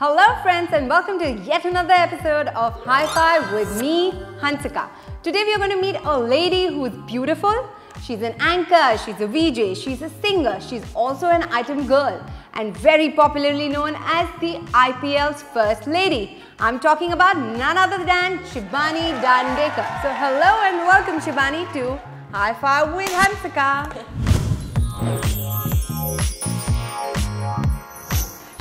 Hello friends and welcome to yet another episode of Hi5 with me, Hansika. Today we are going to meet a lady who is beautiful. She's an anchor, she's a VJ, she's a singer, she's also an item girl and very popularly known as the IPL's first lady. I'm talking about none other than Shibani Dandekar. So hello and welcome Shibani to Hi5 with Hansika.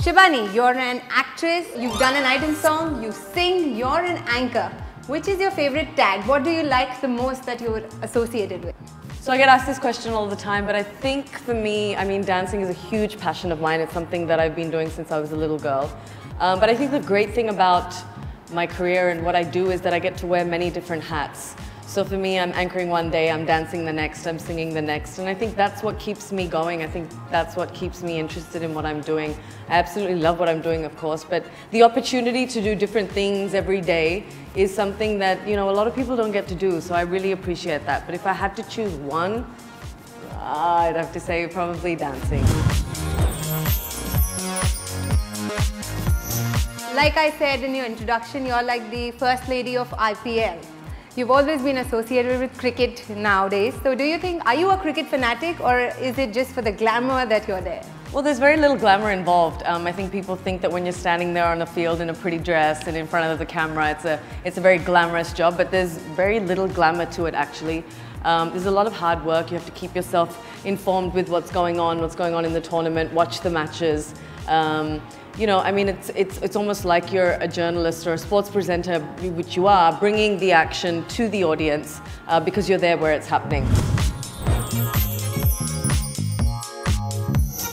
Shibani, you're an actress, you've done an item song, you sing, you're an anchor. Which is your favorite tag? What do you like the most that you're associated with? So I get asked this question all the time, but I think for me, dancing is a huge passion of mine. It's something that I've been doing since I was a little girl. But I think the great thing about my career and what I do is that I get to wear many different hats. So for me, I'm anchoring one day, I'm dancing the next, I'm singing the next, and I think that's what keeps me going. I think that's what keeps me interested in what I'm doing. I absolutely love what I'm doing, of course, but the opportunity to do different things every day is something that, a lot of people don't get to do, so I really appreciate that. But if I had to choose one, I'd have to say probably dancing. Like I said in your introduction, you're like the first lady of IPL. You've always been associated with cricket nowadays. So do you think, are you a cricket fanatic or is it just for the glamour that you're there? Well, there's very little glamour involved. I think people think that when you're standing there on the field in a pretty dress and in front of the camera, it's a very glamorous job, but there's very little glamour to it actually. There's a lot of hard work. You have to keep yourself informed with what's going on in the tournament, watch the matches. It's almost like you're a journalist or a sports presenter, which you are, bringing the action to the audience because you're there where it's happening.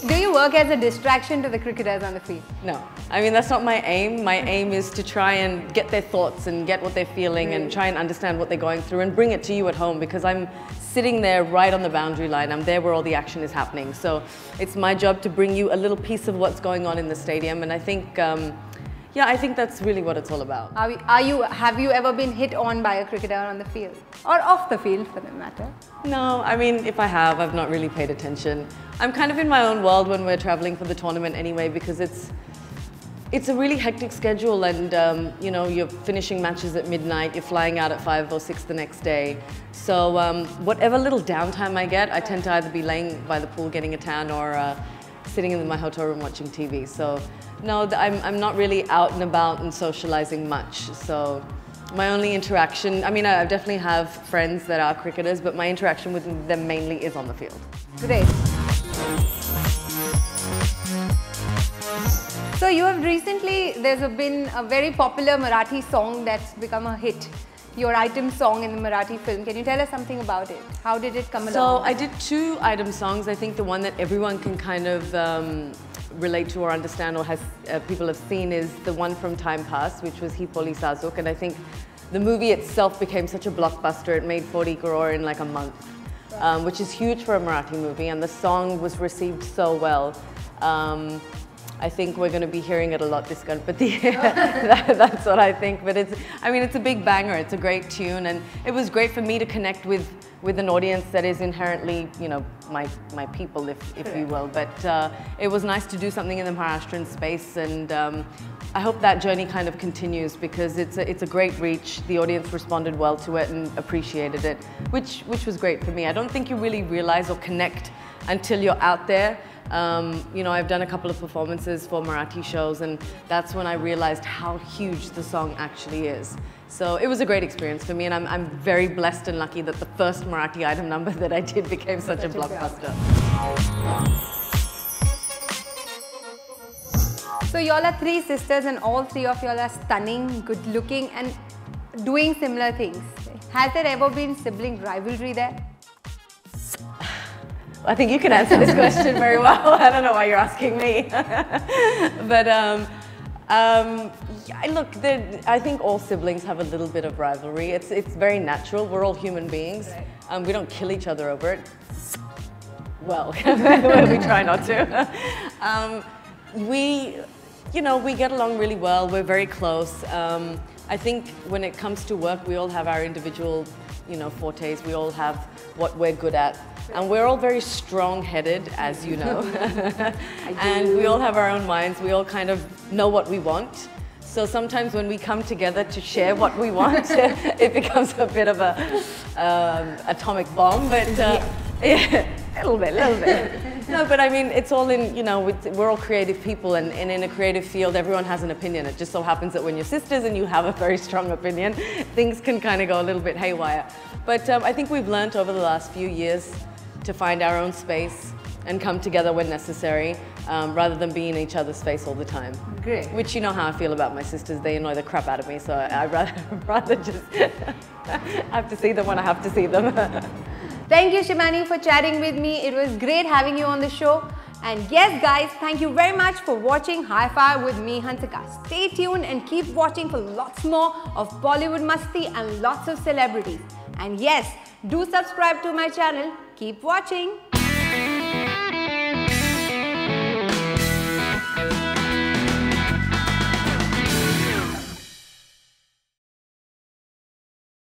Do you work as a distraction to the cricketers on the field? No. That's not my aim. My aim is to try and get their thoughts and get what they're feeling and try and understand what they're going through and bring it to you at home because I'm sitting there right on the boundary line. I'm there where all the action is happening. So it's my job to bring you a little piece of what's going on in the stadium, and I think, I think that's really what it's all about. Have you ever been hit on by a cricketer on the field? Or off the field for that matter? No, if I have, I've not really paid attention. I'm kind of in my own world when we're traveling for the tournament anyway because it's a really hectic schedule and you're finishing matches at midnight, you're flying out at 5 or 6 the next day. So whatever little downtime I get, I tend to either be laying by the pool getting a tan or sitting in my hotel room watching TV. So no, I'm not really out and about and socializing much. So my only interaction, I definitely have friends that are cricketers, but my interaction with them mainly is on the field. Great. So you have recently, there's been a very popular Marathi song that's become a hit. Your item song in the Marathi film. Can you tell us something about it? How did it come along? So I did 2 item songs. I think the one that everyone can kind of relate to or understand or has people have seen is the one from Time Past, which was Hi Sazuk. And I think the movie itself became such a blockbuster. It made 40 crore in like a month, which is huge for a Marathi movie. And the song was received so well. I think we're going to be hearing it a lot this Ganpati. That's what I think. But it's a big banger. It's a great tune, and it was great for me to connect with an audience that is inherently, my people, if you will. But it was nice to do something in the Maharashtrian space, and I hope that journey kind of continues because it's a great reach. The audience responded well to it and appreciated it, which was great for me. I don't think you really realize or connect until you're out there. I've done a couple of performances for Marathi shows and that's when I realized how huge the song actually is. So it was a great experience for me and I'm very blessed and lucky that the first Marathi item number that I did became such a blockbuster. So y'all are 3 sisters and all 3 of y'all are stunning, good looking and doing similar things. Has there ever been sibling rivalry there? I think you can answer this question very well. I don't know why you're asking me. But look, I think all siblings have a little bit of rivalry. It's very natural. We're all human beings. We don't kill each other over it. Well, we try not to. We get along really well. We're very close. I think when it comes to work, we all have our individual, fortes. We all have what we're good at. And we're all very strong-headed, as you know. And we all have our own minds. We all kind of know what we want. So sometimes when we come together to share what we want, it becomes a bit of a atomic bomb. But yeah, a little bit. No, but I mean, it's all in, you know, we're all creative people, and in a creative field, everyone has an opinion. It just so happens that when you're sisters and you have a very strong opinion, things can kind of go a little bit haywire. But I think we've learned over the last few years to find our own space and come together when necessary, rather than be in each other's face all the time. Great. Which, you know how I feel about my sisters. They annoy the crap out of me, so I'd rather just have to see them when I have to see them. Thank you, Shibani, for chatting with me. It was great having you on the show. And yes, guys, thank you very much for watching Hi5 with me, Hansika. Stay tuned and keep watching for lots more of Bollywood Masti and lots of celebrities. And yes, do subscribe to my channel. Keep watching.